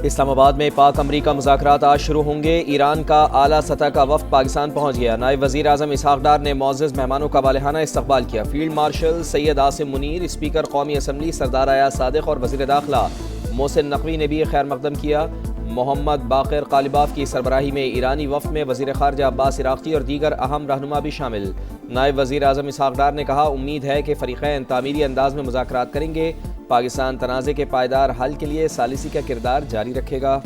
اسلام آباد میں پاک امریکہ مذاکرات آج شروع ہوں گے۔ ایران کا اعلیٰ سطح کا وفد پاکستان پہنچ گیا۔ نائب وزیر اعظم اسحاق ڈار نے معزز مہمانوں کا والہانہ استقبال کیا۔ Field marshal Syed Asim Munir, speaker قومی اسمبلی سردار ایاز صادق اور وزیر داخلہ محسن نقوی نے بھی خیر مقدم کیا۔ محمد باقر قالباف کی سربراہی میں ایرانی وفد میں وزیر خارجہ عباس عراقچی اور دیگر اہم رہنما بھی شامل۔ نائب وزیر اعظم اسحاق ڈار نے کہا، امید ہے کہ فریقین تعمیری انداز میں مذاکرات کریں گے۔ پاکستان تنازع کے پائیدار حل کے لیے ثالثی کا کردار جاری رکھے گا۔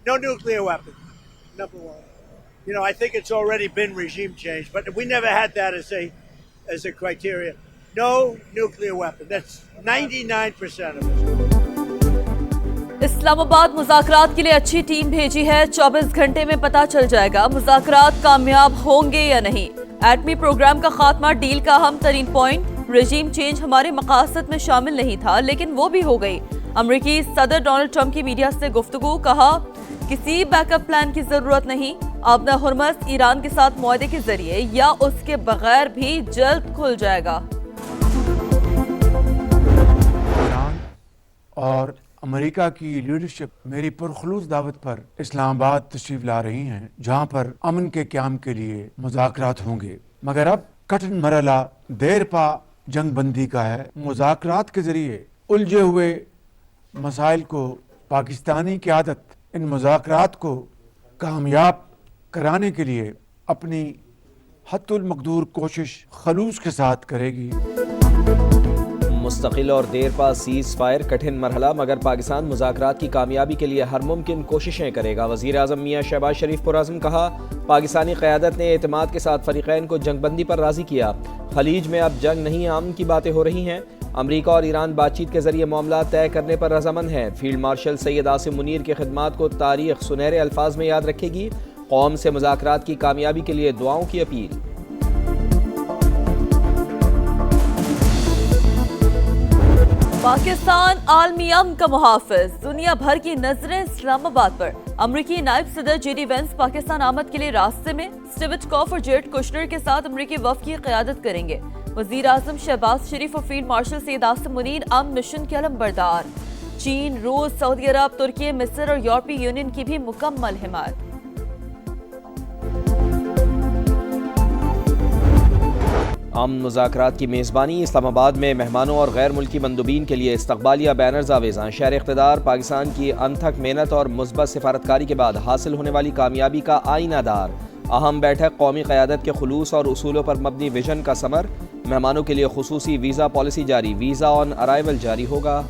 No nuclear weapon, number one. I think it's already been regime change, but we never had that as a criteria. No nuclear weapon. That's 99% of it. اسلام آباد مذاکرات کے لیے اچھی ٹیم بھیجی ہے۔ 24 گھنٹے میں پتہ چل جائے گا مذاکرات کامیاب ہوں گے یا نہیں۔ ایٹمی پروگرام کا خاتمہ ڈیل کا اہم ترین پوائنٹ۔ رجیم چینج ہمارے مقاصد میں شامل نہیں تھا، لیکن وہ بھی ہو گئی۔ امریکی صدر ڈونلڈ ٹرمپ کی میڈیا سے گفتگو، کہا کسی بیک اپ پلان کی ضرورت نہیں۔ آبنہ ہرمز ایران کے ساتھ معاہدے کے ذریعے یا اس کے بغیر بھی جلد کھل جائے گا۔ ایران اور امریکہ کی لیڈرشپ میری پرخلوص دعوت پر اسلام آباد تشریف لا رہی ہیں، جہاں پر امن کے قیام کے لیے مذاکرات ہوں گے، مگر اب کٹھن مرحلہ دیر پا جنگ بندی کا ہے۔ مذاکرات کے ذریعے الجھے ہوئے مسائل کو پاکستانی قیادت ان مذاکرات کو کامیاب کرانے کے لیے اپنی حد المقدور کوشش خلوص کے ساتھ کرے گی۔ مستقل اور دیر پا سیز فائر کٹھن مرحلہ، مگر پاکستان مذاکرات کی کامیابی کے لیے ہر ممکن کوششیں کرے گا۔ وزیر اعظم میاں شہباز شریف پرعزم، کہا پاکستانی قیادت نے اعتماد کے ساتھ فریقین کو جنگ بندی پر راضی کیا۔ خلیج میں اب جنگ نہیں، امن کی باتیں ہو رہی ہیں۔ امریکہ اور ایران بات چیت کے ذریعے معاملات طے کرنے پر رضامند ہیں۔ فیلڈ مارشل سید عاصم منیر کی خدمات کو تاریخ سنہرے الفاظ میں یاد رکھے گی۔ قوم سے مذاکرات کی کامیابی کے لیے دعاؤں کی اپیل۔ پاکستان عالمی امن کا محافظ، دنیا بھر کی نظریں اسلام آباد پر۔ امریکی نائب صدر جے ڈی وینس پاکستان آمد کے لیے راستے میں اسٹیو کاف اور جیریڈ کوشنر کے ساتھ امریکی وفد کی قیادت کریں گے۔ وزیر اعظم شہباز شریف اور فیلڈ مارشل سید عاصم منیر امن مشن کے علم بردار۔ چین، روس، سعودی عرب، ترکی، مصر اور یورپی یونین کی بھی مکمل حمایت۔ امن مذاکرات کی میزبانی، اسلام آباد میں مہمانوں اور غیر ملکی مندوبین کے لیے استقبالیہ بینرز آویزاں۔ شہر اقتدار پاکستان کی انتھک محنت اور مثبت سفارتکاری کے بعد حاصل ہونے والی کامیابی کا آئینہ دار۔ اہم بیٹھک، قومی قیادت کے خلوص اور اصولوں پر مبنی ویژن کا ثمر۔ مہمانوں کے لیے خصوصی ویزا پالیسی جاری، ویزا آن ارائیول جاری ہوگا۔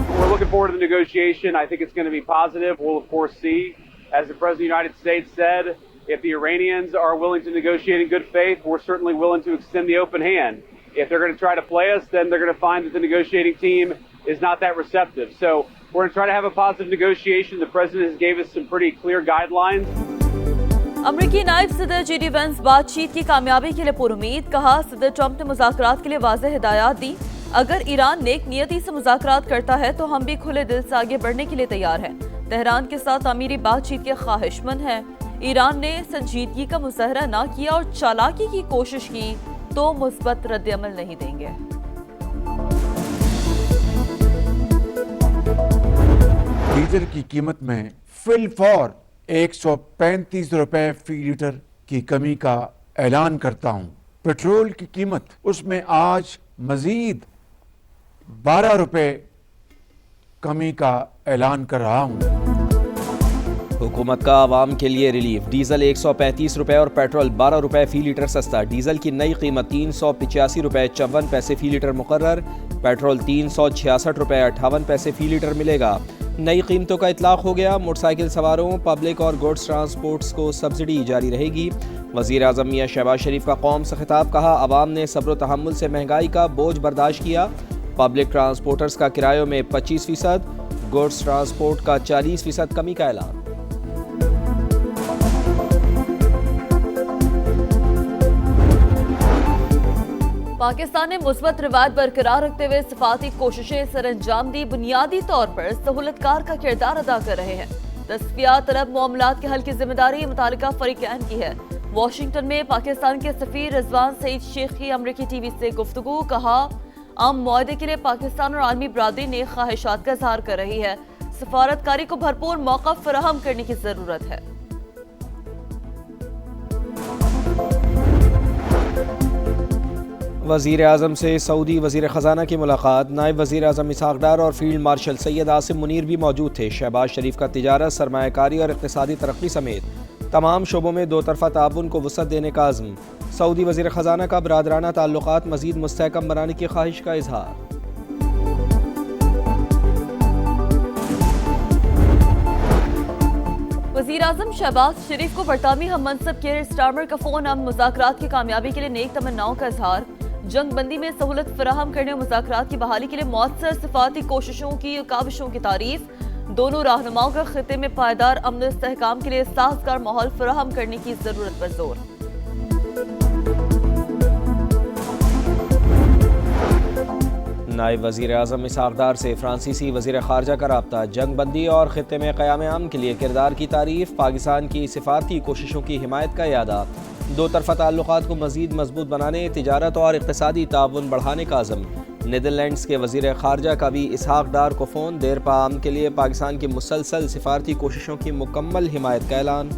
We're looking forward to the negotiation. I think it's going to be positive. We'll of course see, as the President of the United States said, if the Iranians are willing to negotiate in good faith, we're certainly willing to extend the open hand. If they're going to try to play us, then they're going to find that the negotiating team is not that receptive. So we're going to try to have a positive negotiation. The President has gave us some pretty clear guidelines. امریکی نائب صدر J D Venice بات چیت کی کامیابی کے لیے پرامید، کہا صدر ٹرمپ نے مذاکرات کے لیے واضح ہدایات دی۔ اگر ایران نیک نیتی سے مذاکرات کرتا ہے تو ہم بھی کھلے دل سے آگے بڑھنے کے لیے تیار ہیں۔ تہران کے ساتھ تعمیری بات چیت کے خواہش مند ہیں۔ ایران نے سنجیدگی کا مظاہرہ نہ کیا اور چالاکی کی کوشش کی تو مثبت رد عمل نہیں دیں گے۔ ڈیزل کی قیمت میں فی الفور 135 روپے فی لیٹر کی کمی کا اعلان کرتا ہوں۔ پیٹرول کی قیمت اس میں آج مزید 12 روپے کمی کا اعلان کر رہا ہوں۔ حکومت کا عوام کے لیے ریلیف، ڈیزل 135 روپے اور پیٹرول 12 روپے فی لیٹر سستا۔ ڈیزل کی نئی قیمت 385 روپے 54 پیسے فی لیٹر مقرر۔ پیٹرول 366 روپے 58 پیسے فی لیٹر ملے گا۔ نئی قیمتوں کا اطلاق ہو گیا۔ موٹر سائیکل سواروں، پبلک اور گوڈز ٹرانسپورٹس کو سبسڈی جاری رہے گی۔ وزیر اعظم میاں شہباز شریف کا قوم سے خطاب، کہا عوام نے صبر و تحمل سے مہنگائی کا بوجھ برداشت کیا۔ پبلک ٹرانسپورٹرز کا کرایوں میں 25%، گوڈز ٹرانسپورٹ کا 40% کمی کا اعلان۔ پاکستان نے مثبت روایت برقرار رکھتے ہوئے سفارتی کوششیں سر انجام دی، بنیادی طور پر سہولت کار کا کردار ادا کر رہے ہیں۔ تصفیہ طلب معاملات کے حل کی ذمہ داری متعلقہ فریقین کی ہے۔ واشنگٹن میں پاکستان کے سفیر رضوان سعید شیخ کی امریکی ٹی وی سے گفتگو، کہا عام معاہدے کے لیے پاکستان اور عالمی برادری نے خواہشات کا اظہار کر رہی ہے، سفارتکاری کو بھرپور موقع فراہم کرنے کی ضرورت ہے۔ وزیر اعظم سے سعودی وزیر خزانہ کی ملاقات، نائب وزیر اعظم اسحاق ڈار اور فیلڈ مارشل سید عاصم منیر بھی موجود تھے۔ شہباز شریف کا تجارت، سرمایہ کاری اور اقتصادی ترقی سمیت تمام شعبوں میں دو طرفہ تعاون کو وسعت دینے کا عزم۔ سعودی وزیر خزانہ کا برادرانہ تعلقات مزید مستحکم بنانے کی خواہش کا اظہار۔ وزیر اعظم شہباز شریف کو برطانوی ہم منصب کیئر سٹارمر کا فون، مذاکرات کی کامیابی کے لیے نیک تمناؤں کا اظہار۔ جنگ بندی میں سہولت فراہم کرنے اور مذاکرات کی بحالی کے لیے مؤثر سفارتی کوششوں کی کاوشوں کی تعریف۔ دونوں رہنماؤں کا خطے میں پائیدار امن و استحکام کے لیے سازگار ماحول فراہم کرنے کی ضرورت پر زور۔ نائب وزیر اعظم اسحاق ڈار سے فرانسیسی وزیر خارجہ کا رابطہ، جنگ بندی اور خطے میں قیام امن کے لیے کردار کی تعریف، پاکستان کی سفارتی کوششوں کی حمایت کا اعادہ، دو طرفہ تعلقات کو مزید مضبوط بنانے، تجارت اور اقتصادی تعاون بڑھانے کا عزم۔ نیدرلینڈز کے وزیر خارجہ کا بھی اسحاق ڈار کو فون، دیرپا امن کے لیے پاکستان کی مسلسل سفارتی کوششوں کی مکمل حمایت کا اعلان۔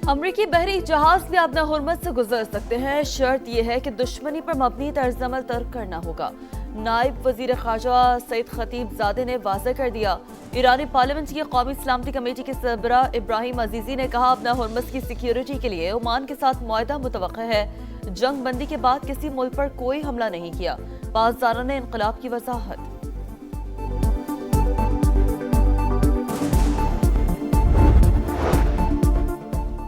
امریکی بحری جہاز بھی اپنا ہرمز سے گزر سکتے ہیں، شرط یہ ہے کہ دشمنی پر مبنی طرز عمل ترک کرنا ہوگا۔ نائب وزیر خارجہ سعید خطیب زادے نے واضح کر دیا۔ ایرانی پارلیمنٹ کی قومی سلامتی کمیٹی کے سربراہ ابراہیم عزیزی نے کہا اپنا ہرمز کی سیکیورٹی کے لیے عمان کے ساتھ معاہدہ متوقع ہے۔ جنگ بندی کے بعد کسی ملک پر کوئی حملہ نہیں کیا، پاسداران نے انقلاب کی وضاحت۔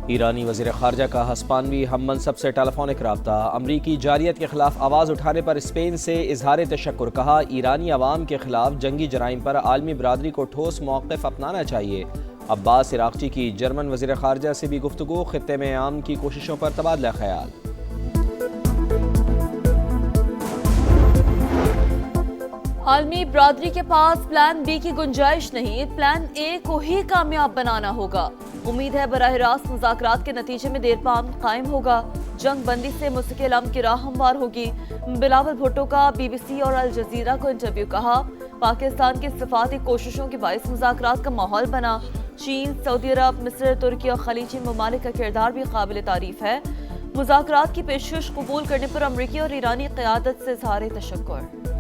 ایرانی وزیر خارجہ کا ہسپانوی ہم منصب سے ٹیلی فونک رابطہ، امریکی جارحیت کے خلاف آواز اٹھانے پر اسپین سے اظہار تشکر، کہا ایرانی عوام کے خلاف جنگی جرائم پر عالمی برادری کو ٹھوس موقف اپنانا چاہیے۔ عباس عراقچی کی جرمن وزیر خارجہ سے بھی گفتگو، خطے میں امن کی کوششوں پر تبادلہ خیال۔ عالمی برادری کے پاس پلان بی کی گنجائش نہیں، پلان اے کو ہی کامیاب بنانا ہوگا۔ امید ہے براہ راست مذاکرات کے نتیجے میں دیرپا امن قائم ہوگا، جنگ بندی سے مستقل امن کی راہ ہموار ہوگی۔ بلاول بھٹو کا بی بی سی اور الجزیرہ کو انٹرویو، کہا پاکستان کی سفارتی کوششوں کے باعث مذاکرات کا ماحول بنا۔ چین، سعودی عرب، مصر، ترکی اور خلیجی ممالک کا کردار بھی قابل تعریف ہے۔ مذاکرات کی پیشکش قبول کرنے پر امریکی اور ایرانی قیادت سے اظہار تشکر۔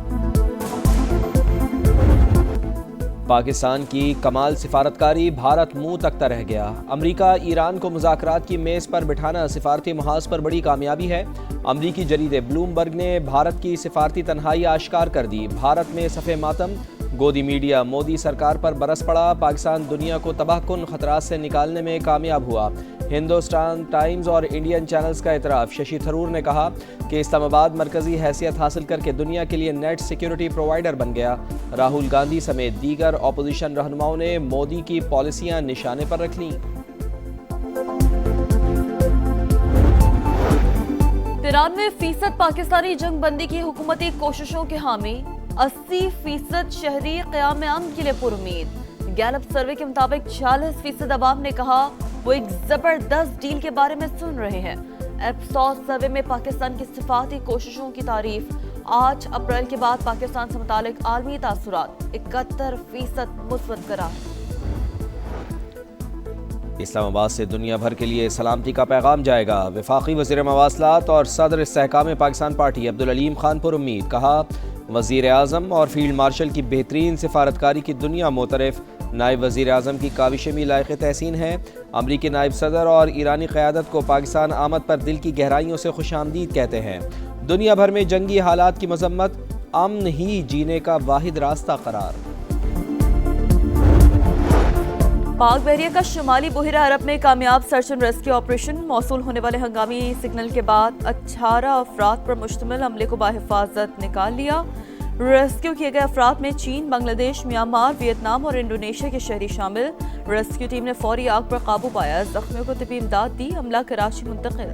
پاکستان کی کمال سفارتکاری، بھارت منہ تکتا رہ گیا۔ امریکہ ایران کو مذاکرات کی میز پر بٹھانا سفارتی محاذ پر بڑی کامیابی ہے۔ امریکی جریدے بلومبرگ نے بھارت کی سفارتی تنہائی آشکار کر دی۔ بھارت میں صف ماتم، گودی میڈیا مودی سرکار پر برس پڑا۔ پاکستان دنیا کو تباہ کن خطرات سے نکالنے میں کامیاب ہوا۔ ہندوستان ٹائمز اور انڈین چینلز کا اعتراف، ششی تھرور نے کہا کہ اسلام آباد مرکزی حیثیت حاصل کر کے دنیا کے لیے نیٹ سیکیورٹی پرووائیڈر بن گیا۔ راہل گاندھی سمیت دیگر اپوزیشن رہنماؤں نے مودی کی پالیسیاں نشانے پر رکھ لیں۔ 93% پاکستانی جنگ بندی کی حکومتی کوششوں کے حامی، 80% شہری قیام امن کے لیے پر امید۔ گیلپ سروے کے مطابق 46% عوام نے کہا وہ ایک زبردست ڈیل کے بارے میں سن رہے ہیں۔ ایپسوس سروے میں پاکستان کی سفارتی کوششوں کی تعریف، 8 اپریل کے بعد پاکستان سے متعلق عالمی تاثرات 71% مثبت قرار۔ اسلام آباد سے دنیا بھر کے لیے سلامتی کا پیغام جائے گا، وفاقی وزیر مواصلات اور صدر استحکام پاکستان پارٹی عبدالعلیم خان پر امید، کہا وزیر اعظم اور فیلڈ مارشل کی بہترین سفارتکاری کی دنیا معترف۔ نائب وزیر اعظم کی کاوشیں بھی لائق تحسین ہیں۔ امریکی نائب صدر اور ایرانی قیادت کو پاکستان آمد پر دل کی گہرائیوں سے خوش آمدید کہتے ہیں۔ دنیا بھر میں جنگی حالات کی مذمت، امن ہی جینے کا واحد راستہ قرار۔ پاک بحریہ کا شمالی بحیرہ عرب میں کامیاب سرچ اینڈ ریسکیو آپریشن، موصول ہونے والے ہنگامی سگنل کے بعد 18 افراد پر مشتمل عملے کو بحفاظت نکال لیا۔ ریسکیو کیے گئے افراد میں چین، بنگلہ دیش، میانمار، ویتنام اور انڈونیشیا کے شہری شامل۔ ریسکیو ٹیم نے فوری آگ پر قابو پایا، زخمیوں کو طبی امداد دی، عملہ کراچی منتقل۔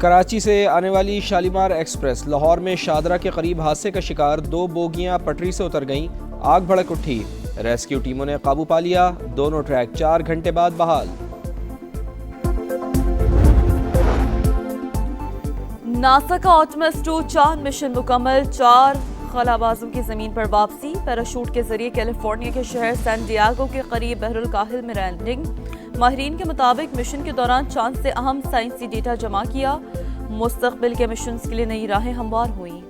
کراچی سے آنے والی شالیمار ایکسپریس لاہور میں شادرہ کے قریب حادثے کا شکار، 2 بوگیاں پٹری سے اتر گئیں، آگ بھڑک اٹھی، ریسکیو ٹیموں نے قابو پا لیا، دونوں ٹریک 4 گھنٹے بعد بحال۔ ناسا کا آرٹمس 2 چاند مشن مکمل، 4 خلابازوں کی زمین پر واپسی، پیراشوٹ کے ذریعے کیلیفورنیا کے شہر سین ڈیاگو کے قریب بحر الکاہل میں لینڈنگ۔ ماہرین کے مطابق مشن کے دوران چاند سے اہم سائنسی ڈیٹا جمع کیا، مستقبل کے مشنز کے لیے نئی راہیں ہموار ہوئیں۔